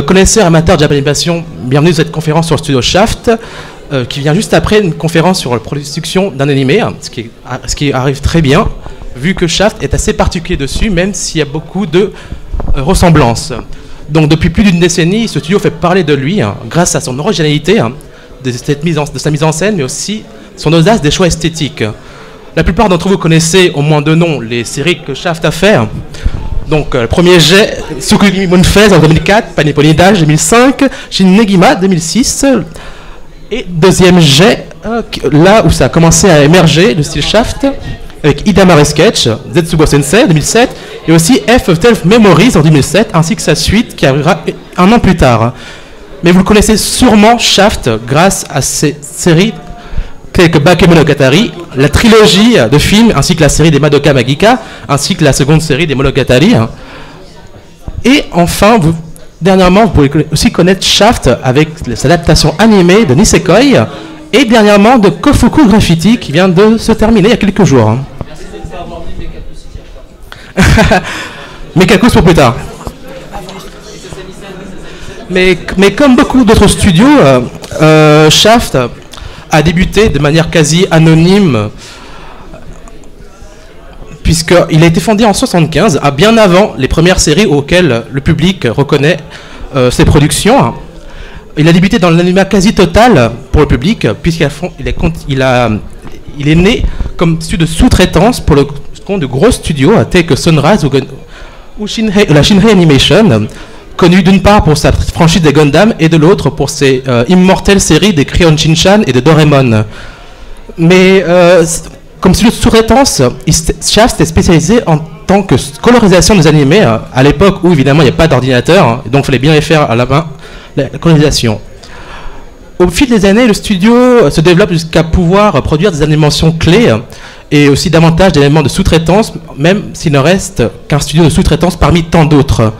Connaisseurs amateurs de Japanimation, bienvenue à cette conférence sur le studio Shaft, qui vient juste après une conférence sur la production d'un animé, ce qui arrive très bien, vu que Shaft est assez particulier dessus, même s'il y a beaucoup de ressemblances. Donc depuis plus d'une décennie, ce studio fait parler de lui, grâce à son originalité, de sa mise en scène, mais aussi son audace des choix esthétiques. La plupart d'entre vous connaissez au moins deux noms les séries que Shaft a fait. Donc, le premier jet, Tsukugimi Moonphase en 2004, Paniponidage 2005, Shin Negima 2006. Et deuxième jet, là où ça a commencé à émerger, le style Shaft, avec Idamare Sketch, Zetsubo Sensei 2007, et aussi F of Self Memories en 2007, ainsi que sa suite qui arrivera un an plus tard. Mais vous le connaissez sûrement, Shaft, grâce à ces séries telles que Bakemonogatari, la trilogie de films, ainsi que la série des Madoka Magica, ainsi que la seconde série des Monogatari. Et enfin, dernièrement, vous pouvez aussi connaître Shaft avec les adaptations animées de Nisekoi, et dernièrement de Kofuku Graffiti, qui vient de se terminer il y a quelques jours. Merci de ne pas avoir dit Mekakus pour plus tard. Mais comme beaucoup d'autres studios, Shaft a débuté de manière quasi anonyme, puisqu'il a été fondé en 1975, bien avant les premières séries auxquelles le public reconnaît ses productions. Il a débuté dans l'anonymat quasi total pour le public, puisqu'il est né comme studio de sous-traitance pour le compte de gros studios tels que Sunrise ou la Shinhei Animation, connu d'une part pour sa franchise des Gundam et de l'autre pour ses immortelles séries des Crayon Shin-chan et de Doraemon. Mais comme studio de sous-traitance, Shaft est spécialisé en tant que colorisation des animés, à l'époque où évidemment il n'y a pas d'ordinateur, donc il fallait bien les faire à la main, la colorisation. Au fil des années, le studio se développe jusqu'à pouvoir produire des animations clés et aussi davantage d'éléments de sous-traitance, même s'il ne reste qu'un studio de sous-traitance parmi tant d'autres.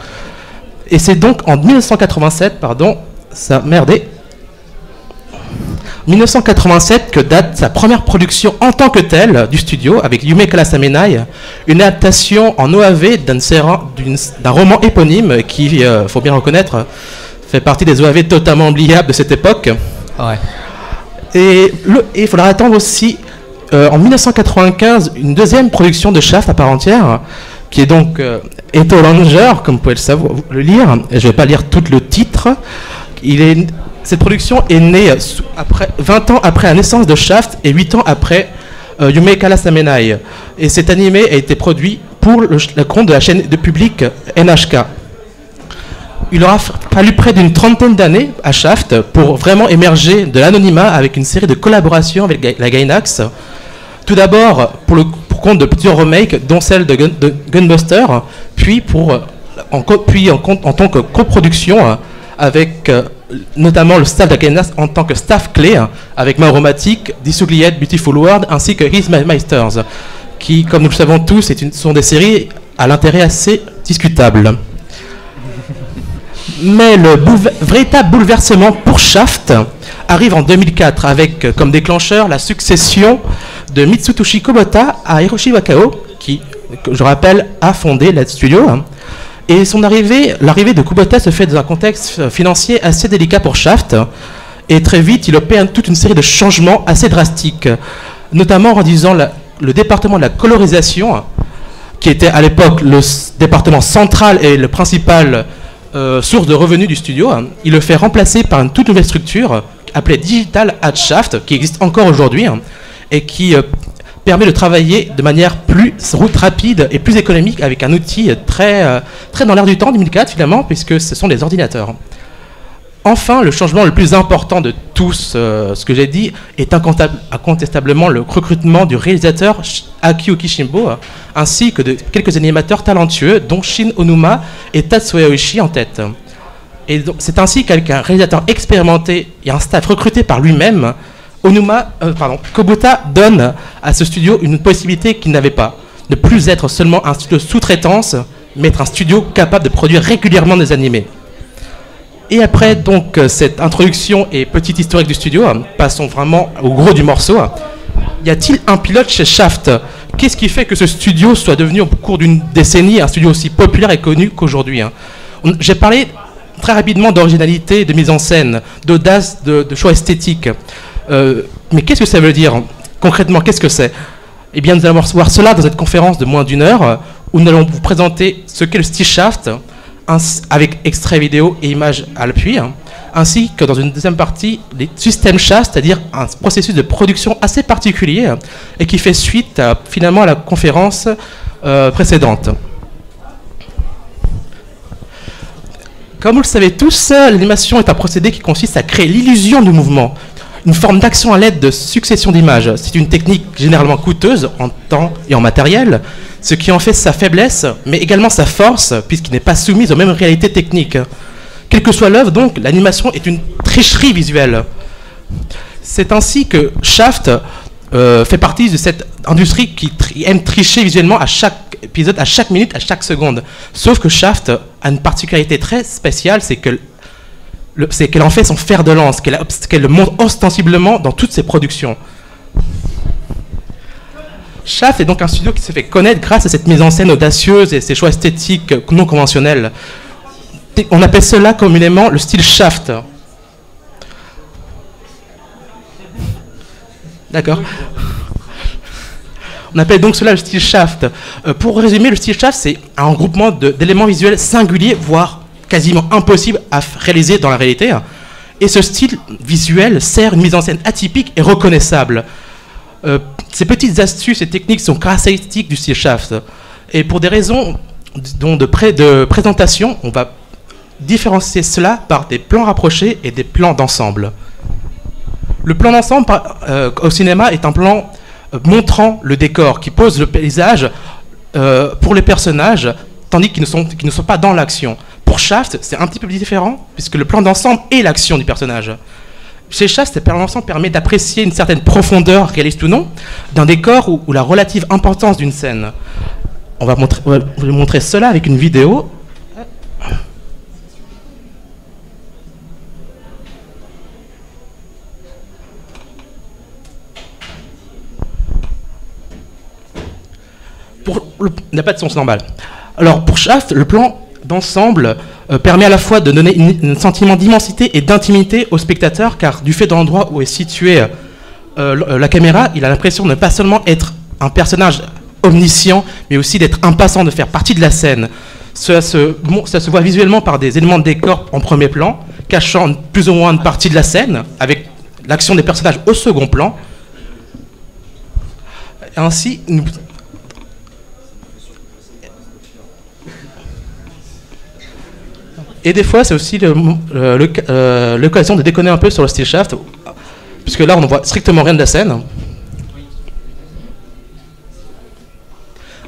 Et c'est donc en 1987, 1987 que date sa première production en tant que telle du studio avec Yume Karasamenai, une adaptation en OAV d'un roman éponyme qui, faut bien reconnaître, fait partie des OAV totalement oubliables de cette époque. Ouais. Et il faudra attendre aussi en 1995 une deuxième production de Shaft à part entière, qui est donc Eto Ranger, comme vous pouvez le lire, et je ne vais pas lire tout le titre. Cette production est née 20 ans après la naissance de Shaft et 8 ans après Yume Karasamenai. Et cet animé a été produit pour le compte de la chaîne de public NHK. Il aura fallu près d'une trentaine d'années à Shaft pour vraiment émerger de l'anonymat avec une série de collaborations avec la Gainax. Tout d'abord pour compte de plusieurs remakes, dont celle de Gunbuster, puis en tant que coproduction avec notamment le staff de la Gainax en tant que staff clé, avec Maoromatic, Disugliette, Beautiful World, ainsi que His Meisters, qui, comme nous le savons tous, sont des séries à l'intérêt assez discutable. Mais le véritable bouleversement pour Shaft arrive en 2004 avec comme déclencheur la succession de Mitsutoshi Kubota à Hiroshi Wakao, qui, je rappelle, a fondé le studio. Et l'arrivée de Kubota se fait dans un contexte financier assez délicat pour Shaft. Et très vite, il opère toute une série de changements assez drastiques, notamment en réduisant le département de la colorisation, qui était à l'époque le département central et le principal source de revenus du studio. Il le fait remplacer par une toute nouvelle structure appelée Digital at Shaft, qui existe encore aujourd'hui, et qui permet de travailler de manière plus rapide et plus économique avec un outil très dans l'air du temps, 2004 finalement, puisque ce sont les ordinateurs. Enfin, le changement le plus important de tous ce que j'ai dit est incontestablement le recrutement du réalisateur Akio Kishimbo, ainsi que de quelques animateurs talentueux, dont Shin Onuma et Tatsuya Oishi en tête. Et c'est ainsi qu'avec un réalisateur expérimenté et un staff recruté par lui-même, Kubota donne à ce studio une possibilité qu'il n'avait pas, de plus être seulement un studio de sous-traitance, mais être un studio capable de produire régulièrement des animés. Et après donc cette introduction et petite historique du studio, passons vraiment au gros du morceau. Y a-t-il un pilote chez Shaft? Qu'est-ce qui fait que ce studio soit devenu au cours d'une décennie un studio aussi populaire et connu qu'aujourd'hui? J'ai parlé très rapidement d'originalité, de mise en scène, d'audace, de choix esthétique. Mais qu'est-ce que ça veut dire? Concrètement, qu'est-ce que c'est? Eh bien, nous allons voir cela dans cette conférence de moins d'une heure, où nous allons vous présenter ce qu'est le style Shaft, avec extrait vidéo et images à l'appui, ainsi que dans une deuxième partie, les systèmes Shaft, c'est-à-dire un processus de production assez particulier, et qui fait suite finalement à la conférence précédente. Comme vous le savez tous, l'animation est un procédé qui consiste à créer l'illusion du mouvement, une forme d'action à l'aide de succession d'images. C'est une technique généralement coûteuse en temps et en matériel, ce qui en fait sa faiblesse, mais également sa force, puisqu'il n'est pas soumis aux mêmes réalités techniques. Quelle que soit l'œuvre, donc, l'animation est une tricherie visuelle. C'est ainsi que Shaft fait partie de cette industrie qui aime tricher visuellement à chaque épisode, à chaque minute, à chaque seconde. Sauf que Shaft a une particularité très spéciale, c'est qu'elle en fait son fer de lance, qu'elle le montre ostensiblement dans toutes ses productions. Shaft est donc un studio qui s'est fait connaître grâce à cette mise en scène audacieuse et ses choix esthétiques non conventionnels. On appelle cela communément le style Shaft. D'accord. On appelle donc cela le style Shaft. Pour résumer, le style Shaft, c'est un regroupement d'éléments visuels singuliers, voire quasiment impossible à réaliser dans la réalité. Et ce style visuel sert une mise en scène atypique et reconnaissable. Ces petites astuces et techniques sont caractéristiques du style Shaft. Et pour des raisons de présentation, on va différencier cela par des plans rapprochés et des plans d'ensemble. Le plan d'ensemble au cinéma est un plan montrant le décor, qui pose le paysage pour les personnages, tandis qu'ils ne sont pas dans l'action. Pour Shaft, c'est un petit peu différent, puisque le plan d'ensemble est l'action du personnage. Chez Shaft, ce plan d'ensemble permet d'apprécier une certaine profondeur, réaliste ou non, d'un décor ou la relative importance d'une scène. On va vous montrer cela avec une vidéo. Il n'y a pas de son, c'est normal. Alors, pour Shaft, le plan d'ensemble permet à la fois de donner un sentiment d'immensité et d'intimité au spectateur, car du fait de l'endroit où est située la caméra, il a l'impression de ne pas seulement être un personnage omniscient, mais aussi d'être impatient de faire partie de la scène. Ça se voit visuellement par des éléments de décor en premier plan, cachant plus ou moins une partie de la scène, avec l'action des personnages au second plan. Ainsi, et des fois, c'est aussi l'occasion de déconner un peu sur le style Shaft, puisque là, on ne voit strictement rien de la scène.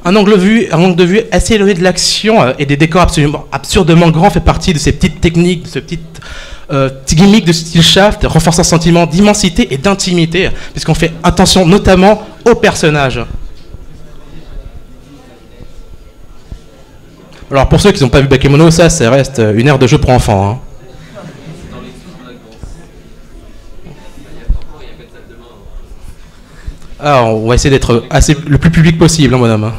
Un angle de vue assez éloigné de l'action et des décors absurdement grands fait partie de ces petites techniques, de ces petites gimmicks de style Shaft, renforçant un sentiment d'immensité et d'intimité, puisqu'on fait attention notamment aux personnages. Alors pour ceux qui n'ont pas vu Bakemono, ça reste une aire de jeu pour enfants. Hein. Alors on va essayer d'être le plus public possible, hein, bonhomme.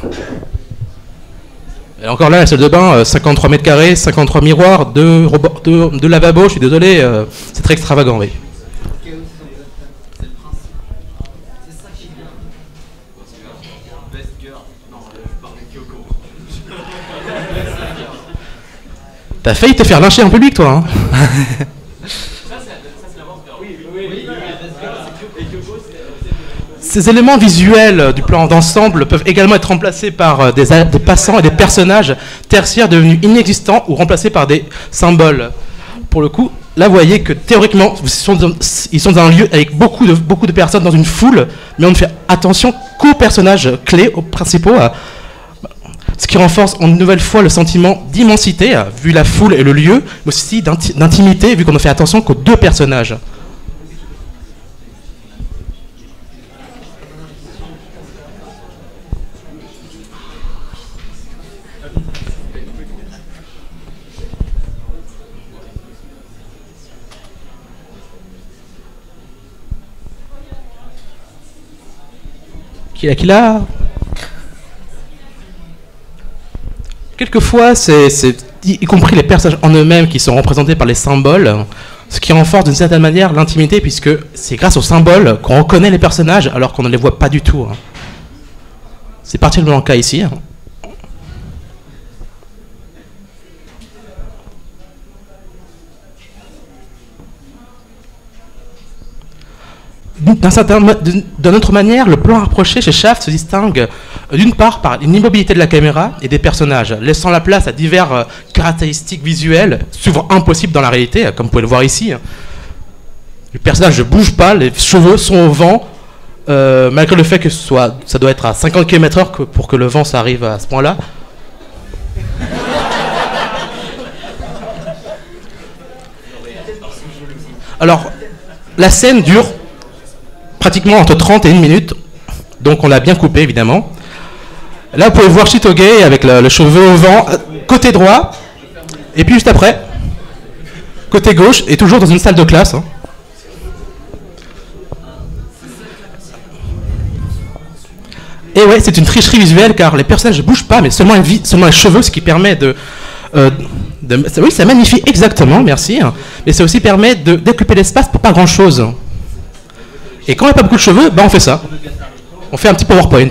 Et encore là, la salle de bain, 53 mètres carrés, 53 miroirs, 2 lavabos, je suis désolé, c'est très extravagant, oui. T'as failli te faire lyncher en public, toi, hein. Ces éléments visuels du plan d'ensemble peuvent également être remplacés par des passants et des personnages tertiaires devenus inexistants ou remplacés par des symboles. Pour le coup, là, vous voyez que théoriquement, ils sont dans un lieu avec beaucoup de personnes dans une foule, mais on ne fait attention qu'aux personnages clés, aux principaux, ce qui renforce une nouvelle fois le sentiment d'immensité, vu la foule et le lieu, mais aussi d'intimité, vu qu'on ne fait attention qu'aux deux personnages. Qui l'a. Quelquefois, c'est y compris les personnages en eux-mêmes qui sont représentés par les symboles, ce qui renforce d'une certaine manière l'intimité, puisque c'est grâce aux symboles qu'on reconnaît les personnages alors qu'on ne les voit pas du tout. C'est particulièrement le cas ici. D'une autre manière, le plan rapproché chez Shaft se distingue d'une part par une immobilité de la caméra et des personnages, laissant la place à diverses caractéristiques visuelles, souvent impossibles dans la réalité, comme vous pouvez le voir ici. Les personnages ne bougent pas, les cheveux sont au vent, malgré le fait que ça doit être à 50 km/h pour que le vent ça arrive à ce point-là. Alors, la scène dure pratiquement entre 30 et 1 minute, donc on l'a bien coupé évidemment. Là vous pouvez voir Chitoge avec le cheveu au vent, côté droit, et puis juste après, côté gauche, et toujours dans une salle de classe. Et ouais, c'est une tricherie visuelle car les personnages ne bougent pas, mais seulement les cheveux, ce qui permet de oui, ça magnifie exactement, merci, mais ça aussi permet de découper l'espace pour pas grand chose. Et quand on n'a pas beaucoup de cheveux, on fait ça. On fait un petit PowerPoint.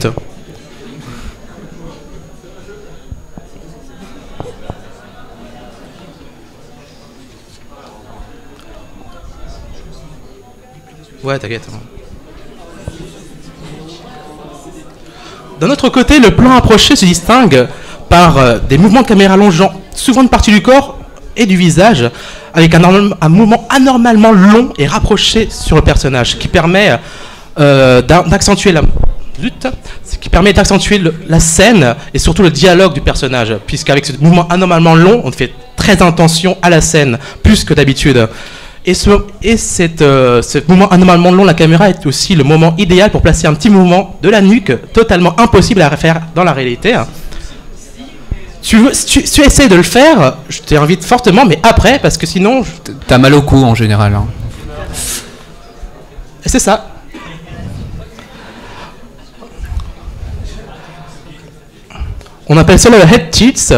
Ouais, t'inquiète. D'un autre côté, le plan approché se distingue par des mouvements de caméra longeant souvent une partie du corps et du visage, avec un mouvement anormalement long et rapproché sur le personnage, qui permet d'accentuer la scène et surtout le dialogue du personnage, puisqu'avec ce mouvement anormalement long, on fait très attention à la scène, plus que d'habitude. Et ce mouvement anormalement long, la caméra est aussi le moment idéal pour placer un petit mouvement de la nuque, totalement impossible à faire dans la réalité. Si tu essaies de le faire, je t'invite fortement, mais après, parce que sinon... T'as mal au cou en général. Hein. Et c'est ça. On appelle ça le head tilts,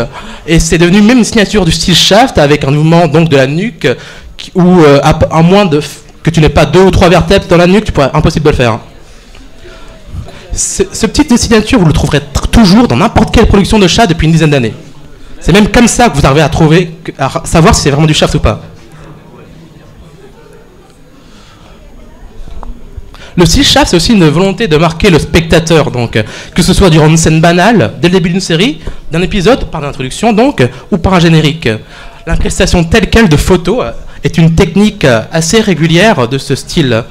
et c'est devenu même une signature du style Shaft, avec un mouvement donc de la nuque, où à moins que tu n'aies pas 2 ou 3 vertèbres dans la nuque, tu pourrais impossible de le faire. Ce type de signature, vous le trouverez toujours dans n'importe quelle production de Shaft depuis une dizaine d'années. C'est même comme ça que vous arrivez à savoir si c'est vraiment du Shaft ou pas. Le style Shaft, c'est aussi une volonté de marquer le spectateur, donc que ce soit durant une scène banale, dès le début d'une série, d'un épisode, par l'introduction donc, ou par un générique. L'incrustation telle quelle de photos est une technique assez régulière de ce style.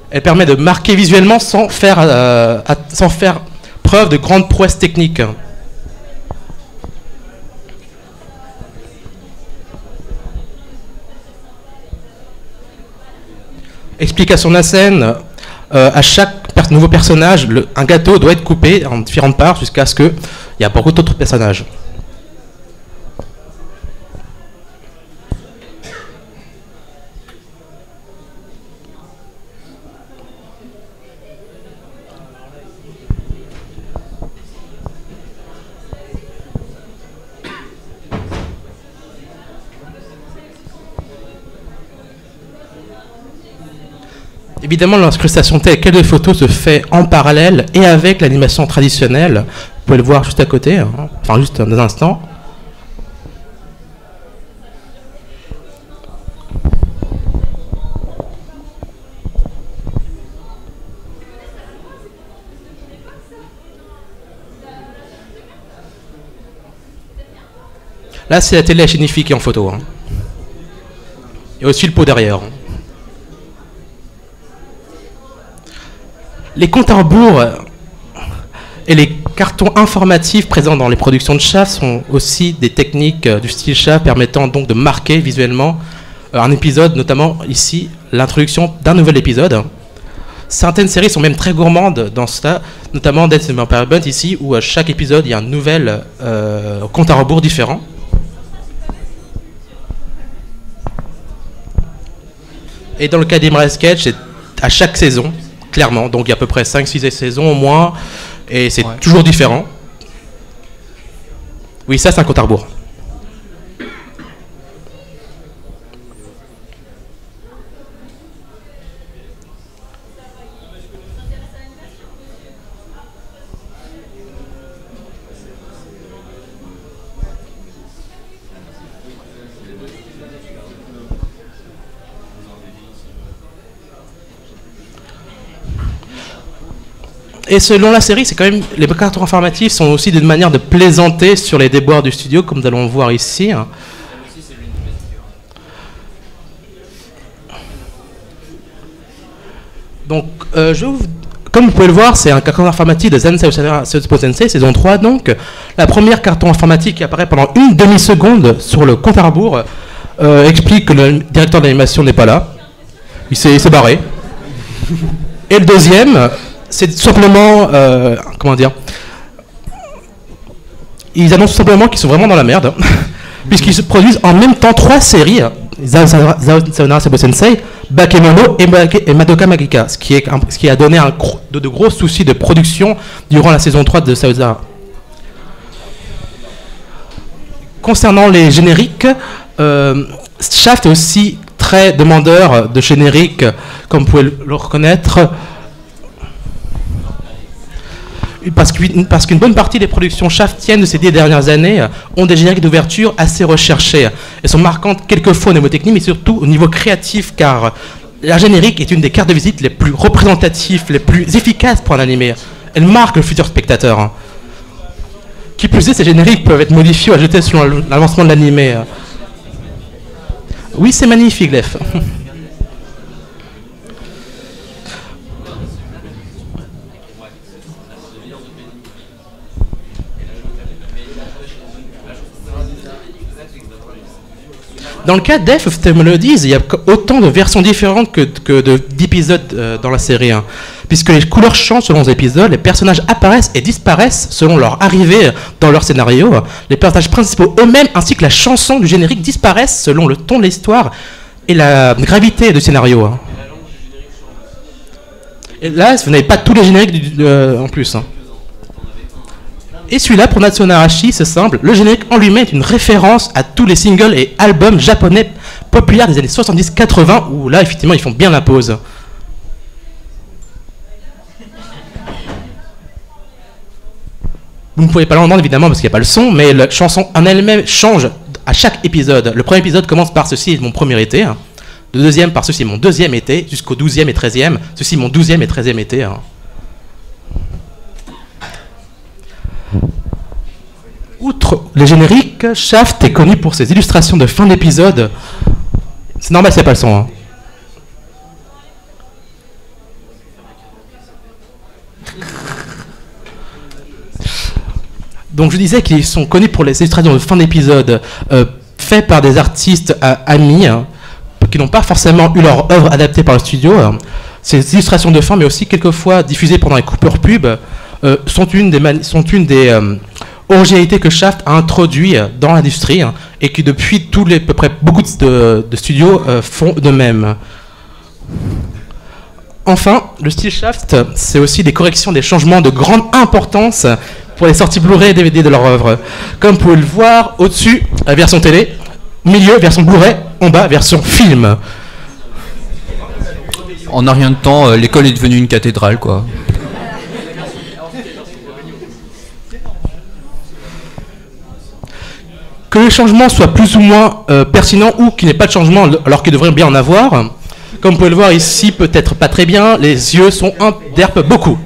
Elle permet de marquer visuellement sans faire preuve de grandes prouesses techniques. Explication de la scène, à chaque nouveau personnage, un gâteau doit être coupé en différentes parts jusqu'à ce qu'il y ait beaucoup d'autres personnages. Évidemment, l'incrustation telle quelle de photos se fait en parallèle et avec l'animation traditionnelle. Vous pouvez le voir juste à côté, hein, enfin juste dans un instant. Là, c'est la télé HNIFI qui est en photo. Hein. Et aussi le pot derrière. Les comptes à rebours et les cartons informatifs présents dans les productions de Shaft sont aussi des techniques du style Shaft permettant donc de marquer visuellement un épisode, notamment ici l'introduction d'un nouvel épisode. Certaines séries sont même très gourmandes dans cela, notamment Death and Vampire Hunt ici, où à chaque épisode il y a un nouvel compte à rebours différent. Et dans le cas d'Emerald Sketch, c'est à chaque saison. Clairement, donc il y a à peu près 5-6 saisons au moins, et c'est toujours différent. Oui, ça c'est un compte à rebours. Et selon la série, c'est quand même les cartons informatifs sont aussi une manière de plaisanter sur les déboires du studio, comme nous allons voir ici. Donc, comme vous pouvez le voir, c'est un carton informatique de Zansei Sensei, saison 3. Donc, la première carton informatique qui apparaît pendant une demi-seconde sur le compte à rebours explique que le directeur d'animation n'est pas là. Il s'est barré. Et le deuxième, c'est tout simplement, comment dire, ils annoncent tout simplement qu'ils sont vraiment dans la merde, puisqu'ils se produisent en même temps 3 séries, Sayonara Sebo Sensei, Bakemono et Madoka Magica, ce qui a donné de gros soucis de production durant la saison 3 de Sayonara. Concernant les génériques, Shaft est aussi très demandeur de génériques, comme vous pouvez le reconnaître, parce qu'une bonne partie des productions Shaftiennes de ces 10 dernières années ont des génériques d'ouverture assez recherchés. Elles sont marquantes quelquefois au niveau technique, mais surtout au niveau créatif, car la générique est une des cartes de visite les plus représentatives, les plus efficaces pour un animé. Elle marque le futur spectateur. Qui plus est, ces génériques peuvent être modifiés ou ajoutés selon l'avancement de l'animé. Oui, c'est magnifique, Lef. Dans le cas d'F of the Melodies, il y a autant de versions différentes que d'épisodes dans la série. Puisque les couleurs changent selon les épisodes, les personnages apparaissent et disparaissent selon leur arrivée dans leur scénario. Les personnages principaux eux-mêmes ainsi que la chanson du générique disparaissent selon le ton de l'histoire et la gravité du scénario. Et là, vous n'avez pas tous les génériques en plus. Et celui-là, pour Natsuo Narashi, c'est simple. Le générique en lui-même est une référence à tous les singles et albums japonais populaires des années 70-80, où là, effectivement, ils font bien la pause. Vous ne pouvez pas l'entendre, évidemment, parce qu'il n'y a pas le son, mais la chanson en elle-même change à chaque épisode. Le premier épisode commence par « Ceci est mon premier été ». Le deuxième par « Ceci est mon deuxième été », jusqu'au 12e et 13e. « Ceci est mon 12e et 13e été ». Outre les génériques, Shaft est connu pour ses illustrations de fin d'épisode. C'est normal, c'est pas le son. Donc je disais qu'ils sont connus pour les illustrations de fin d'épisode faites par des artistes amis qui n'ont pas forcément eu leur œuvre adaptée par le studio. Ces illustrations de fin, mais aussi quelquefois diffusées pendant les coupures pub, sont une des originalité que Shaft a introduit dans l'industrie et qui depuis à peu près beaucoup de studios font de même. Enfin, le style Shaft, c'est aussi des corrections, des changements de grande importance pour les sorties Blu-ray et DVD de leur œuvre. Comme vous pouvez le voir, au-dessus, la version télé, au milieu, version Blu-ray, en bas, version film. En un rien de temps, l'école est devenue une cathédrale, quoi. Que les changements soient plus ou moins pertinents ou qu'il n'y ait pas de changement alors qu'il devrait bien en avoir. Comme vous pouvez le voir ici, peut-être pas très bien, les yeux sont derpent beaucoup.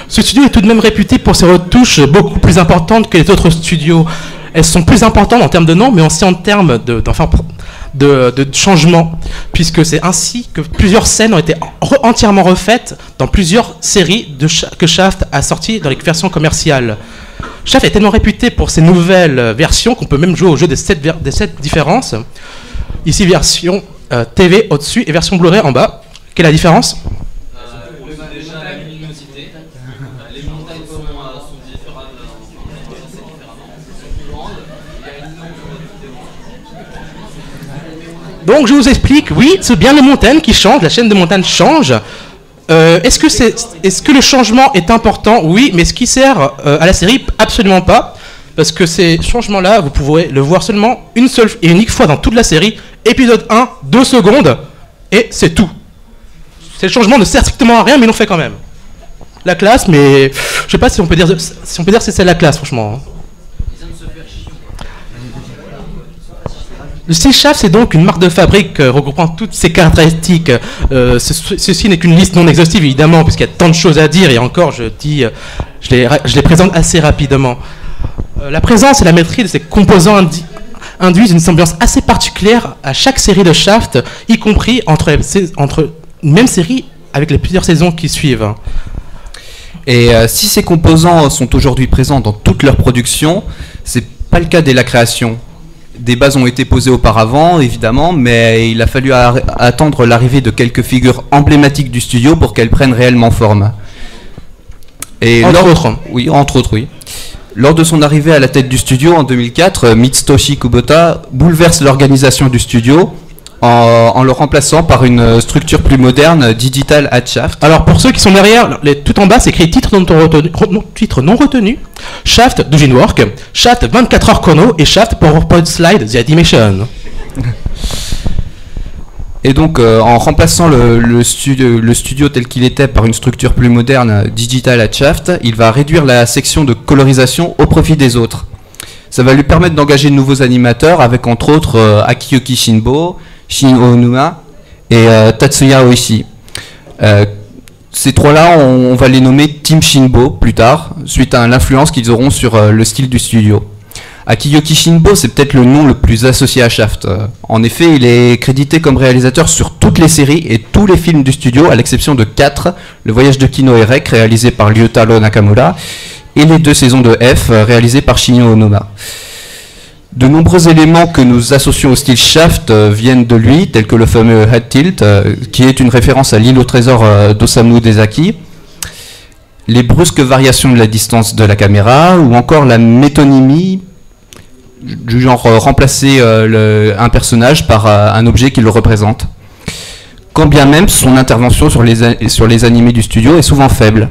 Ce studio est tout de même réputé pour ses retouches beaucoup plus importantes que les autres studios. Elles sont plus importantes en termes de nom, mais aussi en termes de changement, puisque c'est ainsi que plusieurs scènes ont été entièrement refaites dans plusieurs séries que Shaft a sorties dans les versions commerciales. Shaft est tellement réputé pour ses nouvelles versions qu'on peut même jouer au jeu des 7 différences. Ici, version TV au-dessus et version Blu-ray en bas. Quelle est la différence ? Déjà la luminosité. Les montagnes sont différentes. Donc je vous explique, oui, c'est bien les montagnes qui changent, la chaîne de montagnes change. Est-ce que le changement est important? Oui, mais ce qui sert à la série, absolument pas. Parce que ces changements-là, vous pourrez le voir seulement une seule et unique fois dans toute la série. Épisode 1, 2 secondes, et c'est tout. Ces changements ne servent strictement à rien, mais ils l'ont fait quand même. La classe, mais je sais pas si on peut dire que c'est la classe, franchement. Le style Shaft, c'est donc une marque de fabrique regroupant toutes ces caractéristiques. Ceci n'est qu'une liste non exhaustive, évidemment, puisqu'il y a tant de choses à dire, et encore, je les présente assez rapidement. La présence et la maîtrise de ces composants induisent une ambiance assez particulière à chaque série de Shaft, y compris entre une même série avec les plusieurs saisons qui suivent. Et si ces composants sont aujourd'hui présents dans toute leur production, c'est pas le cas dès la création. Des bases ont été posées auparavant, évidemment, mais il a fallu attendre l'arrivée de quelques figures emblématiques du studio pour qu'elles prennent réellement forme. Et entre autres, oui. Lors de son arrivée à la tête du studio en 2004, Mitsutoshi Kubota bouleverse l'organisation du studio en le remplaçant par une structure plus moderne, Digital at Shaft. Alors pour ceux qui sont derrière, tout en bas c'est écrit titre non retenu, Shaft Doujin Work, Shaft 24 heures chrono et Shaft PowerPoint Slide The Animation. Et donc en remplaçant le studio tel qu'il était par une structure plus moderne, Digital at Shaft, il va réduire la section de colorisation au profit des autres. Ça va lui permettre d'engager de nouveaux animateurs avec entre autres Akiyuki Shinbo, Shin Onuma et Tatsuya Oishi. Ces trois-là, on va les nommer Team Shinbo plus tard, suite à l'influence qu'ils auront sur le style du studio. Akiyuki Shinbo, c'est peut-être le nom le plus associé à Shaft. En effet, il est crédité comme réalisateur sur toutes les séries et tous les films du studio, à l'exception de 4, Le Voyage de Kino et Rek, réalisé par Ryutaro Nakamura, et les 2 saisons de F, réalisées par Shinjo Onuma. De nombreux éléments que nous associons au style Shaft viennent de lui, tels que le fameux Head Tilt, qui est une référence à l'île au trésor d'Osamu Dezaki, les brusques variations de la distance de la caméra, ou encore la métonymie, du genre remplacer un personnage par un objet qui le représente. Quand bien même son intervention sur les animés du studio est souvent faible.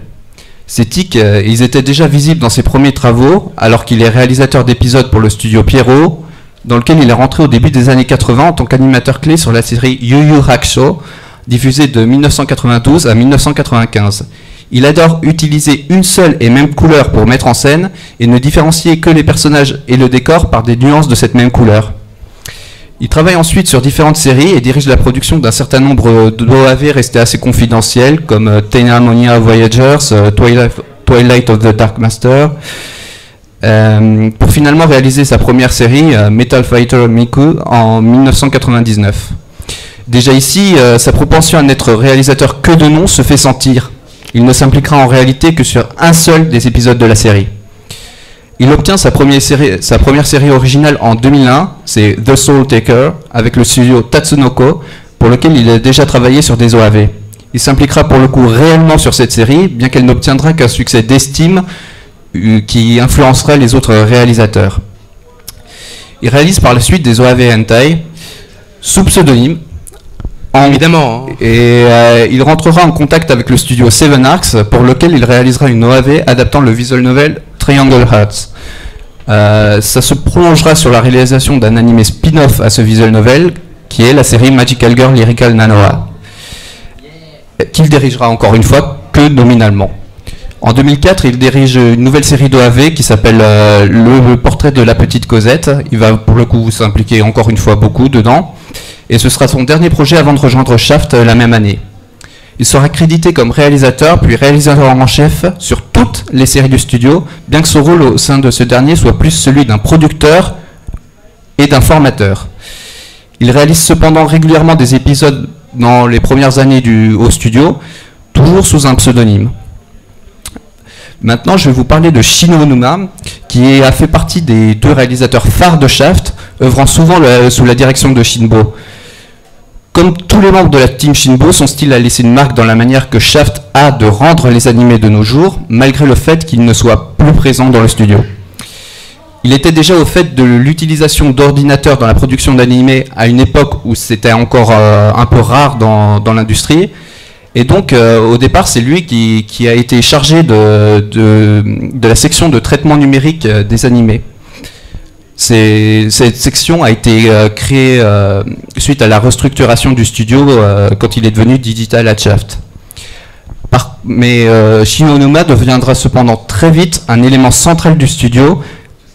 Ces tics, ils étaient déjà visibles dans ses premiers travaux, alors qu'il est réalisateur d'épisodes pour le studio Pierrot, dans lequel il est rentré au début des années 80 en tant qu'animateur clé sur la série Yu Yu Hakusho, diffusée de 1992 à 1995. Il adore utiliser une seule et même couleur pour mettre en scène et ne différencier que les personnages et le décor par des nuances de cette même couleur. Il travaille ensuite sur différentes séries et dirige la production d'un certain nombre d'OAV restés assez confidentiels, comme Tenarmonia Voyagers, Twilight of the Dark Master, pour finalement réaliser sa première série, Metal Fighter Miku, en 1999. Déjà ici, sa propension à n'être réalisateur que de nom se fait sentir. Il ne s'impliquera en réalité que sur un seul des épisodes de la série. Il obtient sa première série originale en 2001, c'est The Soul Taker, avec le studio Tatsunoko, pour lequel il a déjà travaillé sur des OAV. Il s'impliquera pour le coup réellement sur cette série, bien qu'elle n'obtiendra qu'un succès d'estime qui influencera les autres réalisateurs. Il réalise par la suite des OAV hentai, sous pseudonyme, évidemment. Et il rentrera en contact avec le studio Seven Arcs, pour lequel il réalisera une OAV adaptant le visual novel Triangle Hearts. Ça se prolongera sur la réalisation d'un animé spin-off à ce visual novel, qui est la série Magical Girl Lyrical Nanoha, qu'il dirigera encore une fois que nominalement. En 2004, il dirige une nouvelle série d'OAV qui s'appelle Le portrait de la petite Cosette. Il va pour le coup s'impliquer encore une fois beaucoup dedans. Et ce sera son dernier projet avant de rejoindre Shaft la même année. Il sera crédité comme réalisateur, puis réalisateur en chef sur toutes les séries du studio, bien que son rôle au sein de ce dernier soit plus celui d'un producteur et d'un formateur. Il réalise cependant régulièrement des épisodes dans les premières années au studio, toujours sous un pseudonyme. Maintenant, je vais vous parler de Shinjo Onuma, qui a fait partie des 2 réalisateurs phares de Shaft, œuvrant souvent sous la direction de Shinbo. Comme tous les membres de la team Shinbo, son style a laissé une marque dans la manière que Shaft a de rendre les animés de nos jours, malgré le fait qu'il ne soit plus présent dans le studio. Il était déjà au fait de l'utilisation d'ordinateurs dans la production d'animés à une époque où c'était encore un peu rare dans l'industrie, Et donc, au départ, c'est lui qui a été chargé de la section de traitement numérique des animés. Cette section a été créée suite à la restructuration du studio quand il est devenu Digital at Shaft. Mais Shin Onuma deviendra cependant très vite un élément central du studio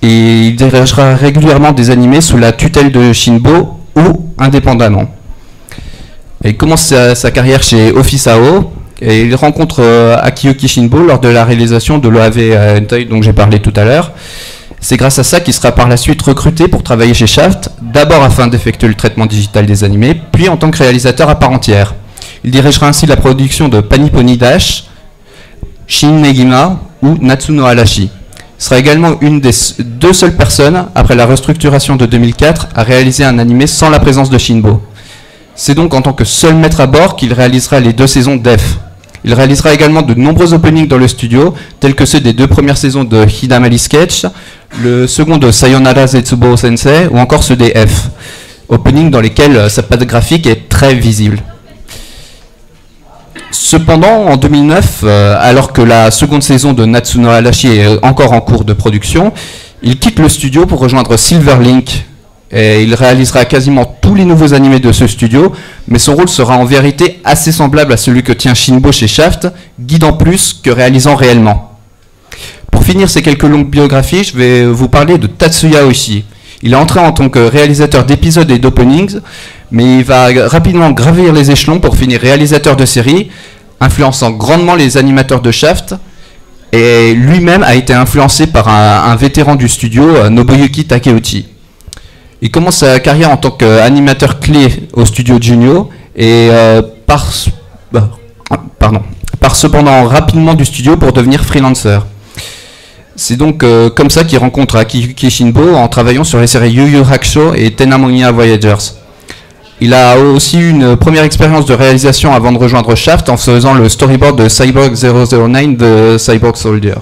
et il dirigera régulièrement des animés sous la tutelle de Shinbo ou indépendamment. Il commence sa carrière chez Office AO et il rencontre Akiyuki Shinbo lors de la réalisation de l'OAV Hentai dont j'ai parlé tout à l'heure. C'est grâce à ça qu'il sera par la suite recruté pour travailler chez Shaft, d'abord afin d'effectuer le traitement digital des animés, puis en tant que réalisateur à part entière. Il dirigera ainsi la production de Panipony Dash, Shin Negima ou Natsuno Arashi. Il sera également une des 2 seules personnes, après la restructuration de 2004, à réaliser un animé sans la présence de Shinbo. C'est donc en tant que seul maître à bord qu'il réalisera les 2 saisons d'F. Il réalisera également de nombreux openings dans le studio, tels que ceux des 2 premières saisons de Hidamari Sketch, le second de Sayonara Zetsubo Sensei, ou encore ceux des F. Openings dans lesquels sa patte graphique est très visible. Cependant, en 2009, alors que la seconde saison de Natsuno Arashi est encore en cours de production, il quitte le studio pour rejoindre Silverlink. Et il réalisera quasiment tous les nouveaux animés de ce studio, mais son rôle sera en vérité assez semblable à celui que tient Shinbo chez Shaft, guidant plus que réalisant réellement. Pour finir ces quelques longues biographies, je vais vous parler de Tatsuya Oshii. Il est entré en tant que réalisateur d'épisodes et d'openings, mais il va rapidement gravir les échelons pour finir réalisateur de séries, influençant grandement les animateurs de Shaft, et lui-même a été influencé par un vétéran du studio, Nobuyuki Takeuchi. Il commence sa carrière en tant qu'animateur clé au studio Junio et part cependant rapidement du studio pour devenir freelancer. C'est donc comme ça qu'il rencontre Akiyuki Shinbo en travaillant sur les séries Yu Yu Hakusho et Tenamonia Voyagers. Il a aussi eu une première expérience de réalisation avant de rejoindre Shaft en faisant le storyboard de Cyborg 009 de Cyborg Soldier.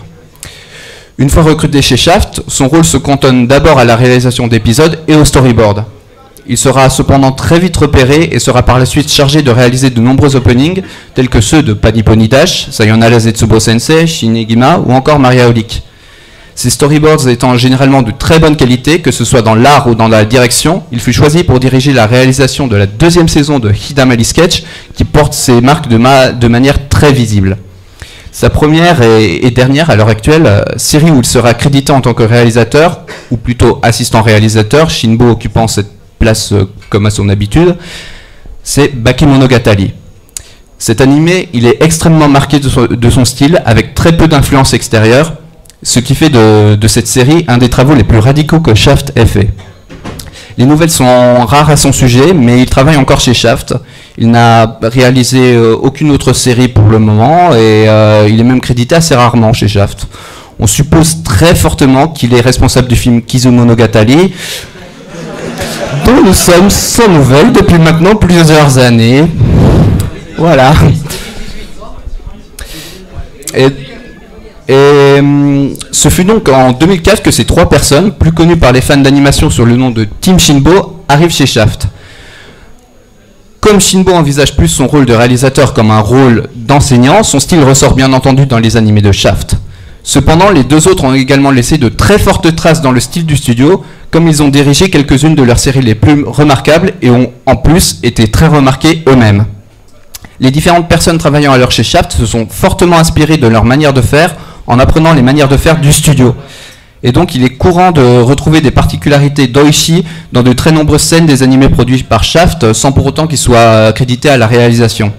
Une fois recruté chez Shaft, son rôle se cantonne d'abord à la réalisation d'épisodes et au storyboard. Il sera cependant très vite repéré et sera par la suite chargé de réaliser de nombreux openings, tels que ceux de Panipony Dash, Sayonara Zetsubo Sensei, Shin Negima ou encore Maria Holic. Ces storyboards étant généralement de très bonne qualité, que ce soit dans l'art ou dans la direction, il fut choisi pour diriger la réalisation de la 2e saison de Hidamari Sketch, qui porte ses marques de manière très visible. Sa première et dernière, à l'heure actuelle, série où il sera crédité en tant que réalisateur, ou plutôt assistant réalisateur, Shinbo occupant cette place comme à son habitude, c'est Bakemonogatari. Cet animé, il est extrêmement marqué de son style, avec très peu d'influence extérieure, ce qui fait de cette série un des travaux les plus radicaux que Shaft ait fait. Les nouvelles sont rares à son sujet, mais il travaille encore chez Shaft. Il n'a réalisé aucune autre série pour le moment et il est même crédité assez rarement chez Shaft. On suppose très fortement qu'il est responsable du film Kizumonogatari, dont nous sommes sans nouvelles depuis maintenant plusieurs années. Voilà. Et ce fut donc en 2004 que ces 3 personnes, plus connues par les fans d'animation sous le nom de Team Shinbo, arrivent chez Shaft. Comme Shinbo envisage plus son rôle de réalisateur comme un rôle d'enseignant, son style ressort bien entendu dans les animés de Shaft. Cependant, les 2 autres ont également laissé de très fortes traces dans le style du studio, comme ils ont dirigé quelques-unes de leurs séries les plus remarquables et ont en plus été très remarqués eux-mêmes. Les différentes personnes travaillant alors chez Shaft se sont fortement inspirées de leur manière de faire en apprenant les manières de faire du studio. Et donc il est courant de retrouver des particularités d'Oishi dans de très nombreuses scènes des animés produits par Shaft, sans pour autant qu'ils soient crédités à la réalisation.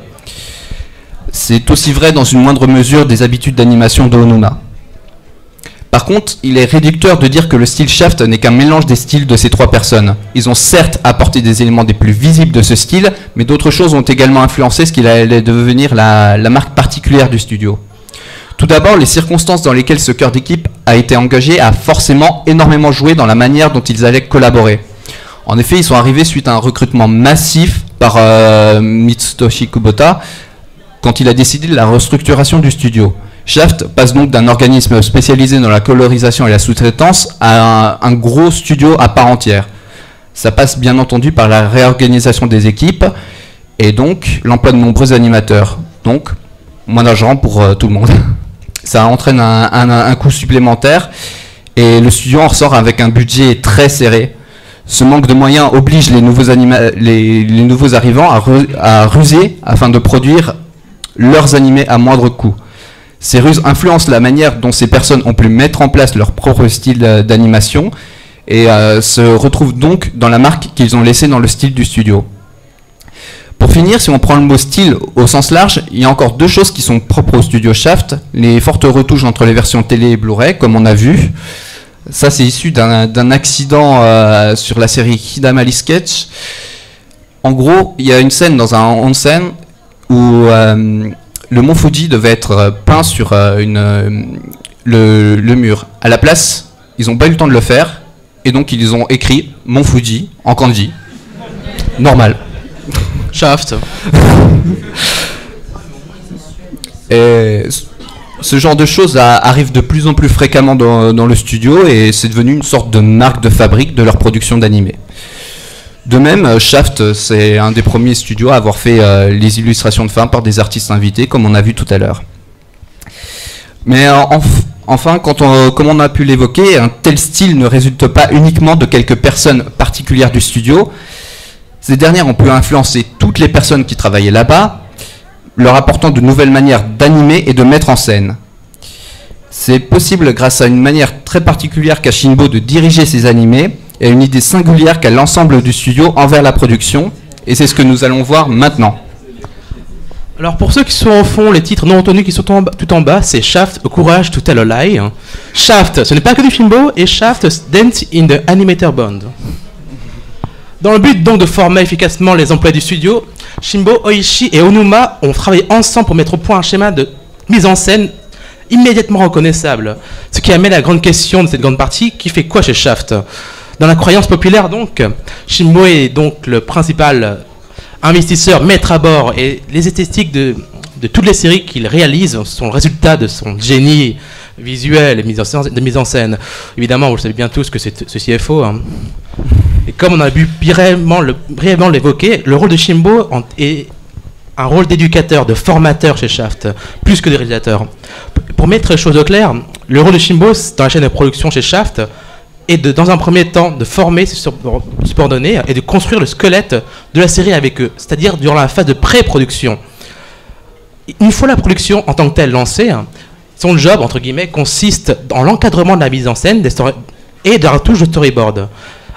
C'est aussi vrai dans une moindre mesure des habitudes d'animation d'Onuma. Par contre, il est réducteur de dire que le style Shaft n'est qu'un mélange des styles de ces 3 personnes. Ils ont certes apporté des éléments des plus visibles de ce style, mais d'autres choses ont également influencé ce qu'il allait devenir la marque particulière du studio. Tout d'abord, les circonstances dans lesquelles ce cœur d'équipe a été engagé a forcément énormément joué dans la manière dont ils allaient collaborer. En effet, ils sont arrivés suite à un recrutement massif par Mitsutoshi Kubota quand il a décidé de la restructuration du studio. Shaft passe donc d'un organisme spécialisé dans la colorisation et la sous-traitance à un gros studio à part entière. Ça passe bien entendu par la réorganisation des équipes et donc l'emploi de nombreux animateurs. Donc, moins d'argent pour tout le monde. Ça entraîne un coût supplémentaire et le studio en ressort avec un budget très serré. Ce manque de moyens oblige les nouveaux arrivants à ruser afin de produire leurs animés à moindre coût. Ces ruses influencent la manière dont ces personnes ont pu mettre en place leur propre style d'animation et se retrouvent donc dans la marque qu'ils ont laissée dans le style du studio. Pour finir, si on prend le mot style au sens large, il y a encore deux choses qui sont propres au studio Shaft. Les fortes retouches entre les versions télé et Blu-ray, comme on a vu. Ça, c'est issu d'un accident sur la série Hidamari Sketch. En gros, il y a une scène dans un onsen où le mont Fuji devait être peint sur le mur. À la place, ils n'ont pas eu le temps de le faire, et donc ils ont écrit Mont Fuji en kanji. Normal. Shaft. Et ce genre de choses arrive de plus en plus fréquemment dans le studio et c'est devenu une sorte de marque de fabrique de leur production d'animés. De même, Shaft, c'est un des premiers studios à avoir fait les illustrations de fin par des artistes invités, comme on a vu tout à l'heure. Mais enfin, comme on a pu l'évoquer, un tel style ne résulte pas uniquement de quelques personnes particulières du studio. Ces dernières ont pu influencer toutes les personnes qui travaillaient là-bas, leur apportant de nouvelles manières d'animer et de mettre en scène. C'est possible grâce à une manière très particulière qu'a Shinbo de diriger ses animés et à une idée singulière qu'a l'ensemble du studio envers la production, et c'est ce que nous allons voir maintenant. Alors pour ceux qui sont au fond, les titres non entendus qui sont tout en bas, c'est Shaft, Courage to Tell a Lie. Shaft, ce n'est pas que du Shinbo, et Shaft, Dance in the Animator Band. Dans le but donc de former efficacement les employés du studio, Shinbo, Oishi et Onuma ont travaillé ensemble pour mettre au point un schéma de mise en scène immédiatement reconnaissable. Ce qui amène à la grande question de cette grande partie, qui fait quoi chez Shaft? Dans la croyance populaire donc, Shinbo est donc le principal investisseur, maître à bord, et les esthétiques de toutes les séries qu'il réalise sont le résultat de son génie visuel et de mise en scène. Évidemment, vous le savez bien tous que ceci est faux. Hein. Et comme on a pu brièvement l'évoquer, le rôle de Shinbo est un rôle d'éducateur, de formateur chez Shaft, plus que de réalisateur. Pour mettre les choses au clair, le rôle de Shinbo dans la chaîne de production chez Shaft est dans un premier temps de former ses subordonnés et de construire le squelette de la série avec eux, c'est-à-dire durant la phase de pré-production. Une fois la production en tant que telle lancée, son job, entre guillemets, consiste dans l'encadrement de la mise en scène et de la touche de storyboard.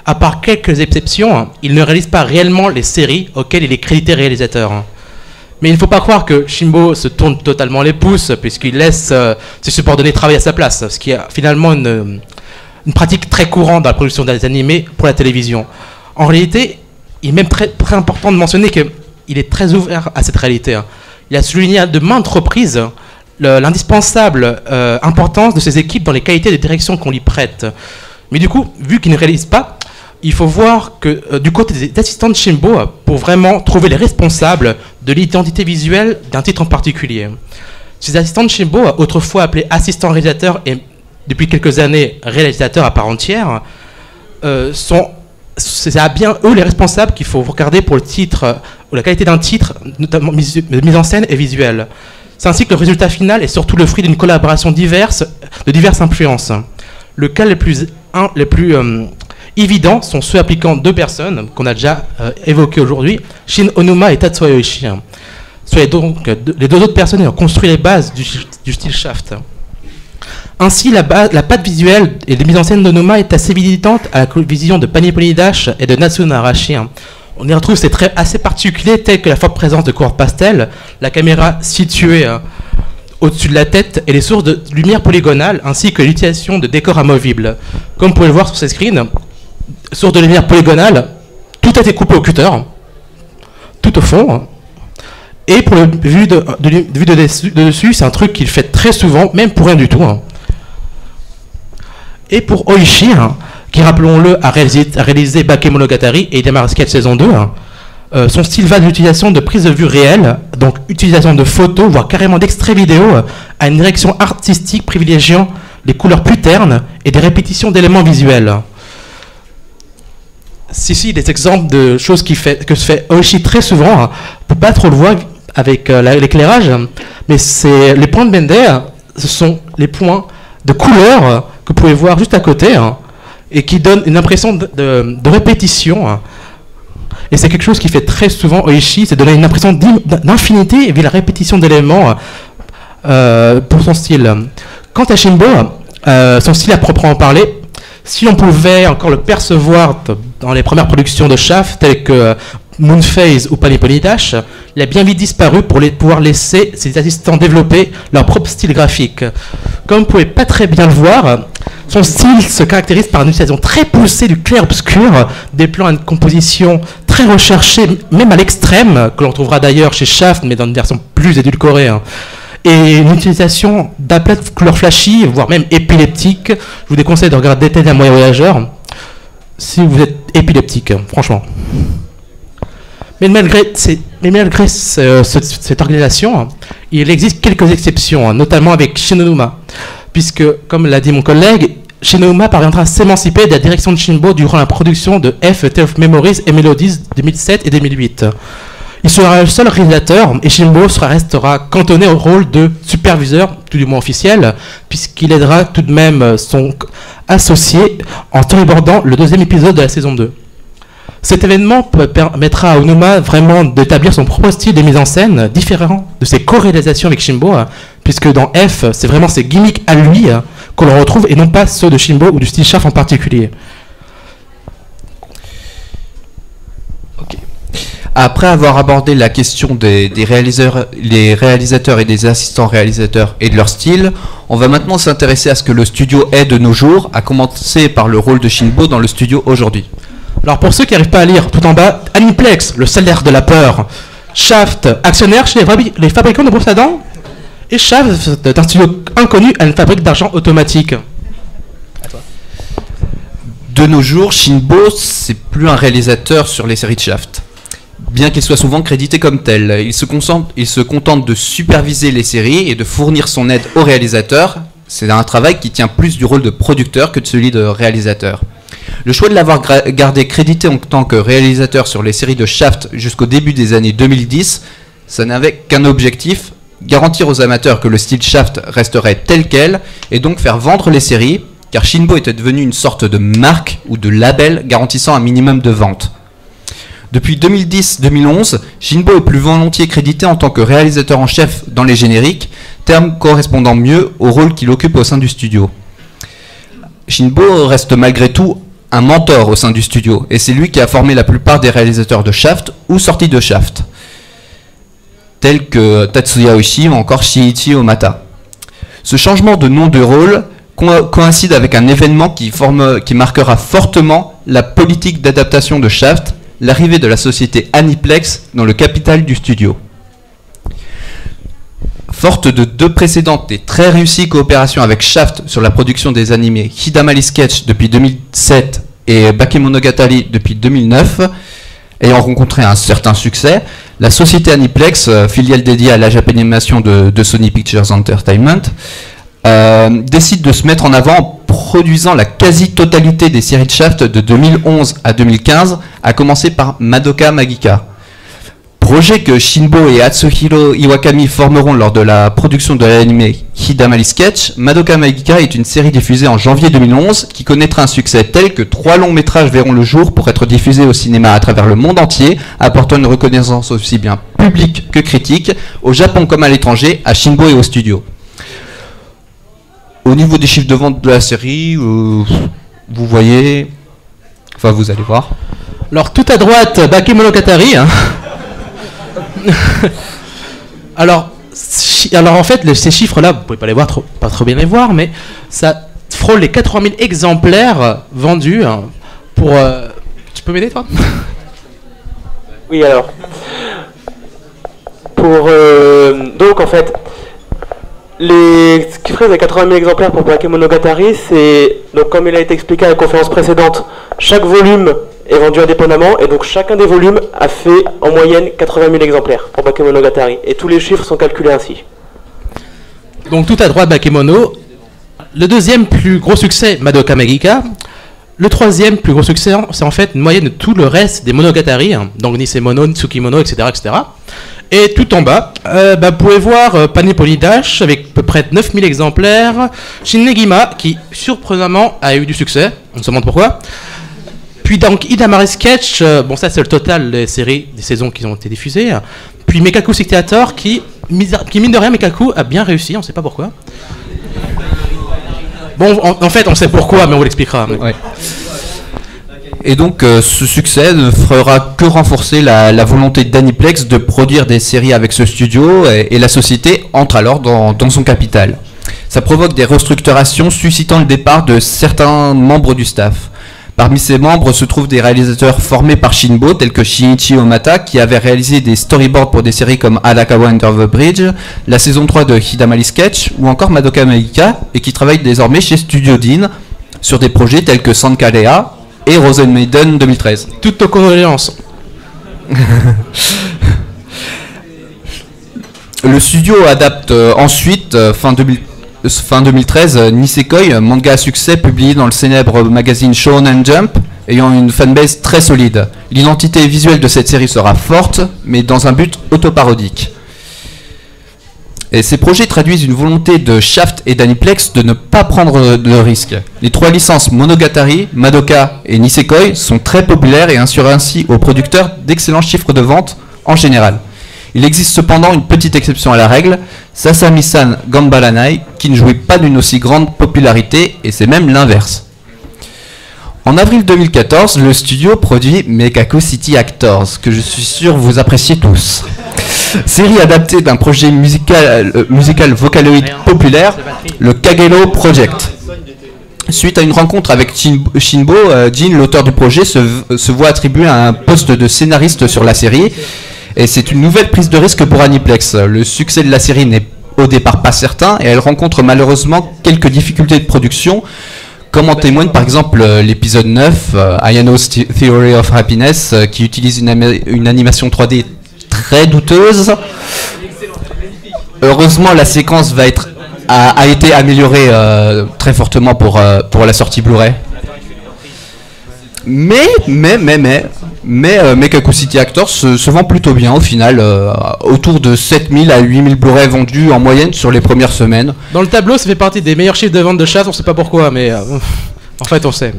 À part quelques exceptions, il ne réalise pas réellement les séries auxquelles il est crédité réalisateur. Mais il ne faut pas croire que Shinbo se tourne totalement les pouces, puisqu'il laisse ses subordonnés travailler à sa place, ce qui est finalement une pratique très courante dans la production des animés pour la télévision. En réalité, il est même très important de mentionner qu'il est très ouvert à cette réalité. Il a souligné à de maintes reprises l'indispensable importance de ses équipes dans les qualités de direction qu'on lui prête. Mais du coup, vu qu'il ne réalise pas, il faut voir que du côté des assistants de Shinbo, pour vraiment trouver les responsables de l'identité visuelle d'un titre en particulier. Ces assistants de Shinbo, autrefois appelés assistants réalisateurs et depuis quelques années réalisateurs à part entière, c'est à bien eux les responsables qu'il faut regarder pour le titre, ou la qualité d'un titre, notamment de mise en scène et visuelle. C'est ainsi que le résultat final est surtout le fruit d'une collaboration de diverses influences. Le cas les plus évidents sont ceux appliquant deux personnes qu'on a déjà évoquées aujourd'hui, Shin Onuma et Tatsuya Oishi. Donc les deux autres personnes ont construit les bases du style Shaft. Ainsi, la patte visuelle et de mise en scène d'Onuma est assez militante à la vision de Paniponi Dash et de Natsuno Arashi. On y retrouve ces traits assez particuliers tels que la forte présence de couleurs pastel, la caméra située au-dessus de la tête et les sources de lumière polygonale, ainsi que l'utilisation de décors amovibles. Comme vous pouvez le voir sur ces screens, source de lumière polygonale, tout a été coupé au cutter, tout au fond. Et pour le vue de dessus, c'est un truc qu'il fait très souvent, même pour rien du tout. Et pour Oishi, qui, rappelons-le, a réalisé Bakemonogatari et Hidamari Sketch saison 2, son style va de l'utilisation de prises de vue réelles, donc utilisation de photos, voire carrément d'extraits vidéo, à une direction artistique privilégiant les couleurs plus ternes et des répétitions d'éléments visuels. Des exemples de choses que se fait Oishi très souvent, on ne peut pas trop le voir avec l'éclairage, mais les points de Bender, ce sont les points de couleur que vous pouvez voir juste à côté, et qui donnent une impression de répétition. Et c'est quelque chose qui fait très souvent Oishi, c'est donner une impression d'infinité et la répétition d'éléments pour son style. Quant à Shinbo, son style à proprement parler, si on pouvait encore le percevoir dans les premières productions de Shaft, telles que Moonphase ou Pony Pony Dash, il a bien vite disparu pour pouvoir laisser ses assistants développer leur propre style graphique. Comme vous ne pouvez pas très bien le voir, son style se caractérise par une utilisation très poussée du clair-obscur, des plans à une composition très recherchée, même à l'extrême, que l'on trouvera d'ailleurs chez Shaft, mais dans une version plus édulcorée. Et une utilisation d'aplats de couleurs flashy, voire même épileptiques. Je vous déconseille de regarder Tête d'un moyen voyageur si vous êtes épileptique, franchement. Mais malgré cette organisation, il existe quelques exceptions, notamment avec Shinonuma, puisque, comme l'a dit mon collègue, Shinonuma parviendra à s'émanciper de la direction de Shinbo durant la production de F, Tale of Memories et Melodies 2007 et 2008. Il sera le seul réalisateur et Shinbo restera cantonné au rôle de superviseur, tout du moins officiel, puisqu'il aidera tout de même son associé en storyboardant le deuxième épisode de la saison 2. Cet événement permettra à Onuma vraiment d'établir son propre style de mise en scène, différent de ses co-réalisations avec Shinbo, puisque dans F, c'est vraiment ses gimmicks à lui qu'on le retrouve et non pas ceux de Shinbo ou du style Shaft en particulier. Après avoir abordé la question des réalisateurs et des assistants réalisateurs et de leur style, on va maintenant s'intéresser à ce que le studio est de nos jours, à commencer par le rôle de Shinbo dans le studio aujourd'hui. Alors pour ceux qui n'arrivent pas à lire, tout en bas, Aniplex, le salaire de la peur. Shaft, actionnaire chez les fabricants de brosses à dents. Et Shaft, un studio inconnu à une fabrique d'argent automatique. De nos jours, Shinbo, c'est plus un réalisateur sur les séries de Shaft. Bien qu'il soit souvent crédité comme tel, il se contente de superviser les séries et de fournir son aide au réalisateur. C'est un travail qui tient plus du rôle de producteur que de celui de réalisateur. Le choix de l'avoir gardé crédité en tant que réalisateur sur les séries de Shaft jusqu'au début des années 2010, ça n'avait qu'un objectif, garantir aux amateurs que le style Shaft resterait tel quel et donc faire vendre les séries, car Shinbo était devenu une sorte de marque ou de label garantissant un minimum de vente. Depuis 2010-2011, Shinbo est plus volontiers crédité en tant que réalisateur en chef dans les génériques, terme correspondant mieux au rôle qu'il occupe au sein du studio. Shinbo reste malgré tout un mentor au sein du studio, et c'est lui qui a formé la plupart des réalisateurs de Shaft ou sortis de Shaft, tels que Tatsuya Oishi ou encore Shinichi Omata. Ce changement de nom de rôle coïncide avec un événement qui marquera fortement la politique d'adaptation de Shaft, l'arrivée de la société Aniplex dans le capital du studio. Forte de deux précédentes et très réussies coopérations avec Shaft sur la production des animés Hidamari Sketch depuis 2007 et Bakemonogatari depuis 2009, ayant rencontré un certain succès, la société Aniplex, filiale dédiée à la Japanimation de Sony Pictures Entertainment, décide de se mettre en avant en produisant la quasi-totalité des séries de Shaft de 2011 à 2015, à commencer par Madoka Magica. Projet que Shinbo et Atsuhiro Iwakami formeront lors de la production de l'anime Hidamari Sketch, Madoka Magica est une série diffusée en janvier 2011 qui connaîtra un succès tel que 3 longs métrages verront le jour pour être diffusés au cinéma à travers le monde entier, apportant une reconnaissance aussi bien publique que critique, au Japon comme à l'étranger, à Shinbo et au studio. Au niveau des chiffres de vente de la série, vous voyez... Enfin, vous allez voir. Alors, tout à droite, Bakemonogatari. alors, en fait, ces chiffres-là, vous pouvez pas les voir, pas trop bien les voir, mais ça frôle les 80 000 exemplaires vendus pour... Tu peux m'aider, toi? Oui, alors. Donc, en fait... Les chiffres des 80 000 exemplaires pour Bakemonogatari, c'est, donc comme il a été expliqué à la conférence précédente, chaque volume est vendu indépendamment, et donc chacun des volumes a fait en moyenne 80 000 exemplaires pour Bakemonogatari, et tous les chiffres sont calculés ainsi. Donc tout à droite, Bakemono. Le deuxième plus gros succès, Madoka Magica. Le troisième plus gros succès, c'est en fait une moyenne de tout le reste des Monogatari, donc Nisemono, Tsukimono, etc., etc. Et tout en bas, vous pouvez voir Panipoli Dash avec à peu près 9000 exemplaires. Shin Negima qui surprenamment a eu du succès, on se demande pourquoi. Puis donc Idamare Sketch, bon ça c'est le total des séries, des saisons qui ont été diffusées. Puis Mekaku Theater qui mine de rien Mekaku a bien réussi, on ne sait pas pourquoi. Bon en fait on sait pourquoi mais on vous l'expliquera. Ouais. Et donc ce succès ne fera que renforcer la volonté d'Aniplex de produire des séries avec ce studio et la société entre alors dans son capital. Ça provoque des restructurations suscitant le départ de certains membres du staff. Parmi ces membres se trouvent des réalisateurs formés par Shinbo, tels que Shinichi Omata, qui avait réalisé des storyboards pour des séries comme Arakawa Under the Bridge, la saison 3 de Hidamari Sketch, ou encore Madoka Magica, et qui travaille désormais chez Studio Dean, sur des projets tels que Sankarea et Rosen Maiden 2013. Toutes nos condoléances. Le studio adapte ensuite, fin 2013, Nisekoi, manga à succès publié dans le célèbre magazine Shonen Jump, ayant une fanbase très solide. L'identité visuelle de cette série sera forte, mais dans un but autoparodique. Et ces projets traduisent une volonté de Shaft et d'Aniplex de ne pas prendre de risques. Les 3 licences Monogatari, Madoka et Nisekoi sont très populaires et assurent ainsi aux producteurs d'excellents chiffres de vente en général. Il existe cependant une petite exception à la règle, Sasami-san Ganbaranai, qui ne jouit pas d'une aussi grande popularité, et c'est même l'inverse. En avril 2014, le studio produit Mekaku City Actors, que je suis sûr vous appréciez tous. Série adaptée d'un projet musical vocaloïde populaire, le Kagero Project. Suite à une rencontre avec Shinbo, Jin, l'auteur du projet, se voit attribuer un poste de scénariste sur la série. Et c'est une nouvelle prise de risque pour Aniplex. Le succès de la série n'est au départ pas certain et elle rencontre malheureusement quelques difficultés de production, comme en témoigne par exemple l'épisode 9, Ayano's Theory of Happiness, qui utilise une animation 3D très douteuse. Heureusement, la séquence a été améliorée très fortement pour la sortie Blu-ray. Mais Mekaku City Actors se vend plutôt bien au final, autour de 7000 à 8000 Blu-ray vendus en moyenne sur les premières semaines. Dans le tableau, ça fait partie des meilleurs chiffres de vente de Shaft, on sait pas pourquoi, mais en fait on sait.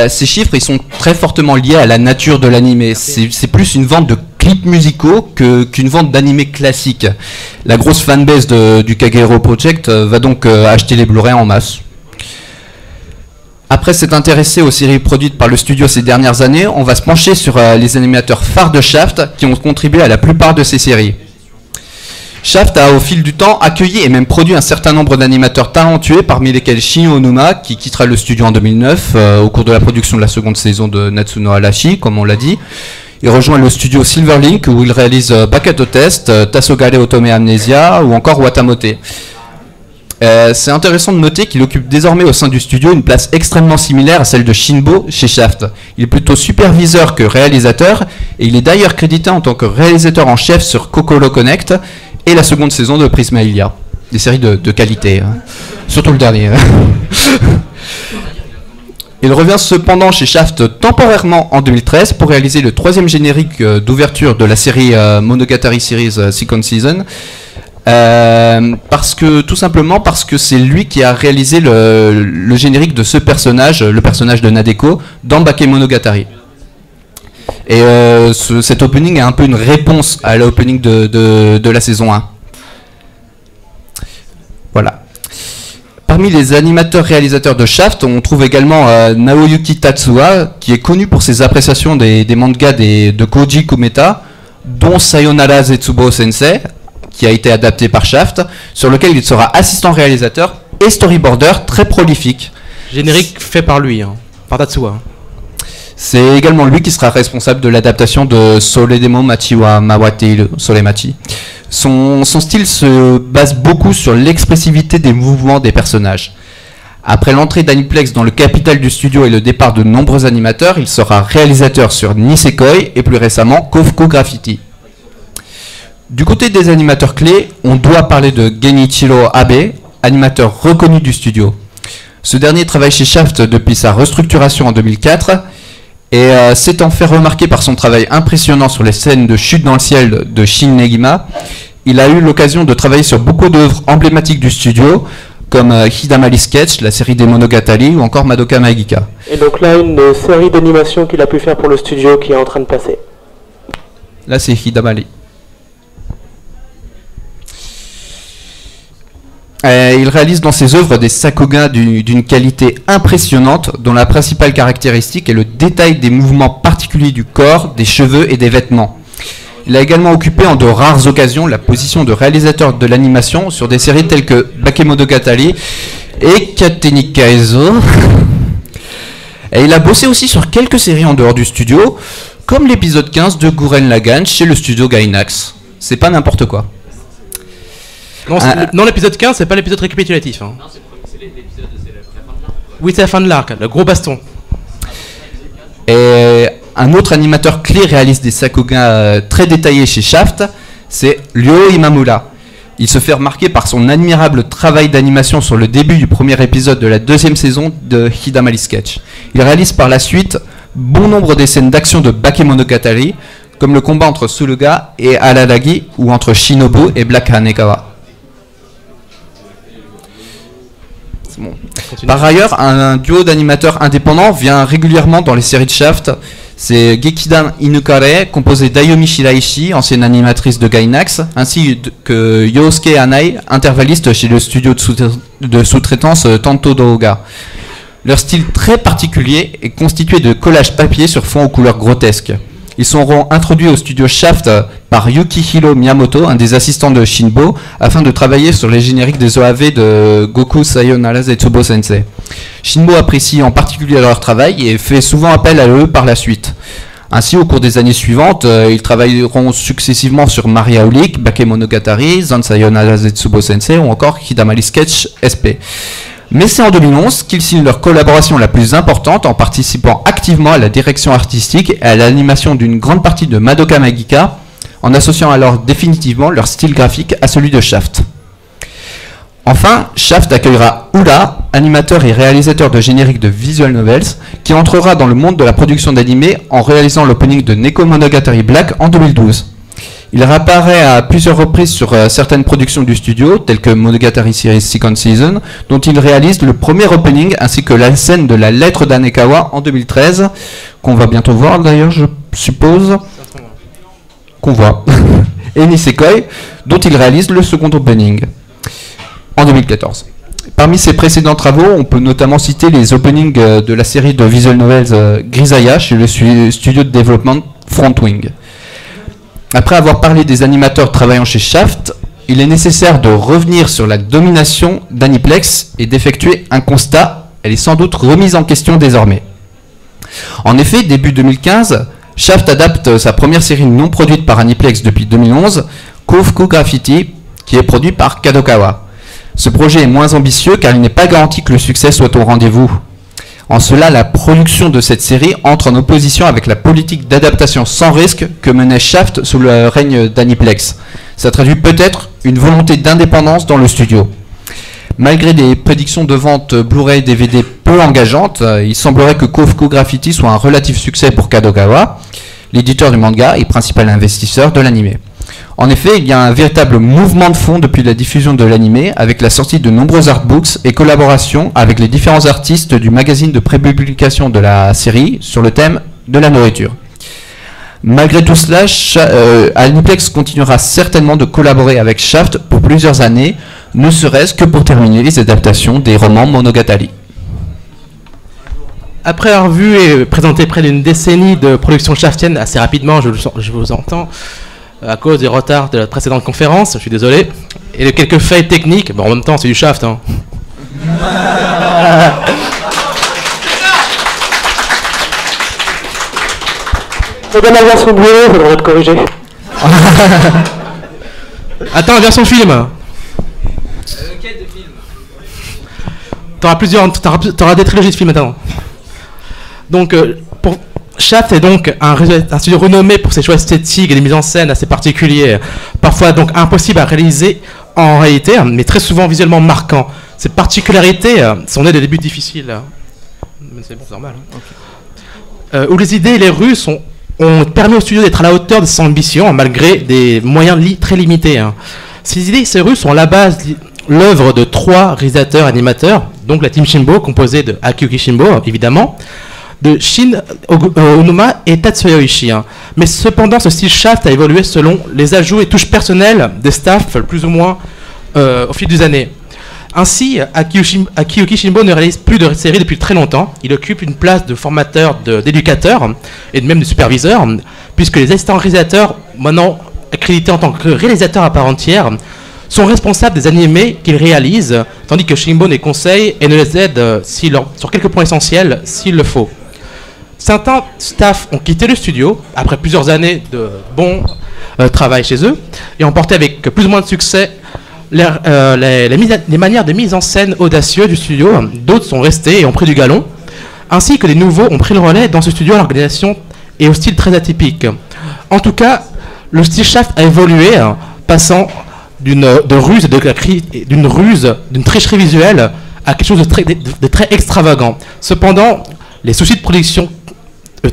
Ces chiffres, ils sont très fortement liés à la nature de l'animé. C'est plus une vente de clips musicaux qu'une vente d'animé classique. La grosse fanbase du Kagero Project va donc acheter les Blu-ray en masse. Après s'être intéressé aux séries produites par le studio ces dernières années, on va se pencher sur les animateurs phares de Shaft qui ont contribué à la plupart de ces séries. Shaft a au fil du temps accueilli et même produit un certain nombre d'animateurs talentueux, parmi lesquels Shin Onuma, qui quittera le studio en 2009 au cours de la production de la seconde saison de Natsuno Arashi, comme on l'a dit. Il rejoint le studio Silverlink où il réalise Bakato Test, Tasogare Otome Amnesia ou encore Watamote. C'est intéressant de noter qu'il occupe désormais au sein du studio une place extrêmement similaire à celle de Shinbo chez Shaft. Il est plutôt superviseur que réalisateur, et il est d'ailleurs crédité en tant que réalisateur en chef sur Kokoro Connect et la seconde saison de Prismaïlia. Des séries de qualité, hein. Surtout le dernier. Il revient cependant chez Shaft temporairement en 2013 pour réaliser le 3e générique d'ouverture de la série Monogatari Series Second Season. Tout simplement parce que c'est lui qui a réalisé le générique de ce personnage, le personnage de Nadeko, dans Bakemonogatari. Et cet opening est un peu une réponse à l'opening de la saison 1. Voilà. Parmi les animateurs-réalisateurs de Shaft, on trouve également Naoyuki Tatsuya, qui est connu pour ses appréciations des mangas de Koji Kumeta, dont Sayonara Zetsubo Sensei, qui a été adapté par Shaft, sur lequel il sera assistant réalisateur et storyboarder très prolifique. Générique fait par lui, hein, par Tatsuya. C'est également lui qui sera responsable de l'adaptation de Soledemo Machi wa Mawate Solemachi. Son style se base beaucoup sur l'expressivité des mouvements des personnages. Après l'entrée d'Aniplex dans le capital du studio et le départ de nombreux animateurs, il sera réalisateur sur Nisekoi et plus récemment Kofuku Graffiti. Du côté des animateurs clés, on doit parler de Genichiro Abe, animateur reconnu du studio. Ce dernier travaille chez Shaft depuis sa restructuration en 2004 Et s'étant fait remarquer par son travail impressionnant sur les scènes de chute dans le ciel de Shin Negima, il a eu l'occasion de travailler sur beaucoup d'œuvres emblématiques du studio, comme Hidamari Sketch, la série des Monogatari, ou encore Madoka Magica. Et donc là, une série d'animations qu'il a pu faire pour le studio qui est en train de passer. Là, c'est Hidamari. Il réalise dans ses œuvres des sakuga d'une qualité impressionnante, dont la principale caractéristique est le détail des mouvements particuliers du corps, des cheveux et des vêtements. Il a également occupé en de rares occasions la position de réalisateur de l'animation sur des séries telles que Bakemonogatari et Kateni Kaizo. Et il a bossé aussi sur quelques séries en dehors du studio, comme l'épisode 15 de Gurren Lagann chez le studio Gainax. C'est pas n'importe quoi. Non, l'épisode 15, c'est pas l'épisode récapitulatif. Hein. Non, c'est l'épisode, c'est la fin de l'arc. Oui, c'est la fin de l'arc, le gros baston. Et un autre animateur clé réalise des sakuga très détaillés chez Shaft, c'est Ryo Imamura. Il se fait remarquer par son admirable travail d'animation sur le début du premier épisode de la deuxième saison de Hidamari Sketch. Il réalise par la suite bon nombre des scènes d'action de Bakemonogatari, comme le combat entre Suluga et Aradagi, ou entre Shinobu et Black Hanekawa. Bon. Par ailleurs, un duo d'animateurs indépendants vient régulièrement dans les séries de Shaft. C'est Gekidan Inukare, composé d'Ayumi Shiraishi, ancienne animatrice de Gainax, ainsi que Yosuke Hanai, intervalliste chez le studio de sous-traitance Tanto Douga. Leur style très particulier est constitué de collages papier sur fond aux couleurs grotesques. Ils seront introduits au studio Shaft par Yukihiro Miyamoto, un des assistants de Shinbo, afin de travailler sur les génériques des OAV de Goku Sayonara Zetsubo Sensei. Shinbo apprécie en particulier leur travail et fait souvent appel à eux par la suite. Ainsi, au cours des années suivantes, ils travailleront successivement sur Maria Ulik, Bakemonogatari, Zan Sayonara Zetsubo Sensei ou encore Hidamari Sketch SP. Mais c'est en 2011 qu'ils signent leur collaboration la plus importante en participant activement à la direction artistique et à l'animation d'une grande partie de Madoka Magica, en associant alors définitivement leur style graphique à celui de Shaft. Enfin, Shaft accueillera Ura, animateur et réalisateur de génériques de visual novels, qui entrera dans le monde de la production d'animés en réalisant l'opening de Neko Monogatari Black en 2012. Il réapparaît à plusieurs reprises sur certaines productions du studio, telles que Monogatari Series Second Season, dont il réalise le premier opening ainsi que la scène de la lettre d'Anekawa en 2013, qu'on va bientôt voir d'ailleurs, je suppose. Qu'on voit. Et Nisekoi, dont il réalise le second opening en 2014. Parmi ses précédents travaux, on peut notamment citer les openings de la série de visual novels Grisaya chez le studio de développement Frontwing. Après avoir parlé des animateurs travaillant chez Shaft, il est nécessaire de revenir sur la domination d'Aniplex et d'effectuer un constat. Elle est sans doute remise en question désormais. En effet, début 2015, Shaft adapte sa première série non produite par Aniplex depuis 2011, Kofuku Graffiti, qui est produit par Kadokawa. Ce projet est moins ambitieux car il n'est pas garanti que le succès soit au rendez-vous. En cela, la production de cette série entre en opposition avec la politique d'adaptation sans risque que menait Shaft sous le règne d'Aniplex. Ça traduit peut-être une volonté d'indépendance dans le studio. Malgré des prédictions de vente Blu-ray DVD peu engageantes, il semblerait que Kofuku Graffiti soit un relatif succès pour Kadokawa, l'éditeur du manga et principal investisseur de l'anime. En effet, il y a un véritable mouvement de fond depuis la diffusion de l'anime, avec la sortie de nombreux artbooks et collaborations avec les différents artistes du magazine de prépublication de la série sur le thème de la nourriture. Malgré tout cela, Aniplex continuera certainement de collaborer avec Shaft pour plusieurs années, ne serait-ce que pour terminer les adaptations des romans Monogatari. Après avoir vu et présenté près d'une décennie de production shaftienne assez rapidement, je vous entends, à cause des retards de la précédente conférence, je suis désolé, et de quelques faits techniques, bon en même temps c'est du Shaft. Hein. C'est dans la version Blu-ray, il faudrait te corriger. Attends, la version film. Quel de film? T'auras des trilogies de films maintenant. Donc, pour Shaft est donc un studio renommé pour ses choix esthétiques et des mises en scène assez particuliers, parfois donc impossibles à réaliser en réalité, mais très souvent visuellement marquants. Ces particularités sont nées des débuts difficiles. Mais c'est bon, c'est normal. Hein. Okay. où les idées et les ruses ont permis au studio d'être à la hauteur de ses ambitions, malgré des moyens très limités. Hein. Ces idées et ces ruses sont à la base l'œuvre de 3 réalisateurs animateurs, donc la team Shimbo, composée de Akiyuki Shimbo, évidemment, de Shin Onuma et Tatsuya Oishi. Hein. Mais cependant, ce style Shaft a évolué selon les ajouts et touches personnelles des staffs, plus ou moins au fil des années. Ainsi, Akiyuki Shimbo ne réalise plus de séries depuis très longtemps. Il occupe une place de formateur, d'éducateur et même de superviseur, puisque les assistants réalisateurs, maintenant accrédités en tant que réalisateurs à part entière, sont responsables des animés qu'ils réalisent, tandis que Shimbo les conseille et ne les aide sur quelques points essentiels s'il le faut. Certains staffs ont quitté le studio après plusieurs années de bon travail chez eux et ont porté avec plus ou moins de succès les manières de mise en scène audacieuses du studio. D'autres sont restés et ont pris du galon, ainsi que des nouveaux ont pris le relais dans ce studio à l'organisation et au style très atypique. En tout cas, le style Shaft a évolué, passant d'une tricherie visuelle à quelque chose de très extravagant. Cependant, les soucis de production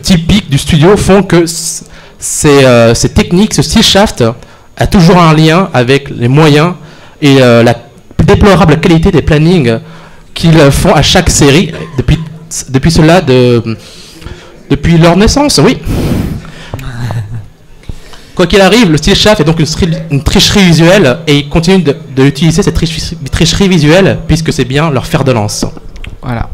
typiques du studio font que ces techniques, ce style Shaft, a toujours un lien avec les moyens et la déplorable qualité des plannings qu'ils font à chaque série depuis leur naissance, oui. Quoi qu'il arrive, le style Shaft est donc une tricherie visuelle et ils continuent d'utiliser cette tricherie visuelle puisque c'est bien leur fer de lance. Voilà.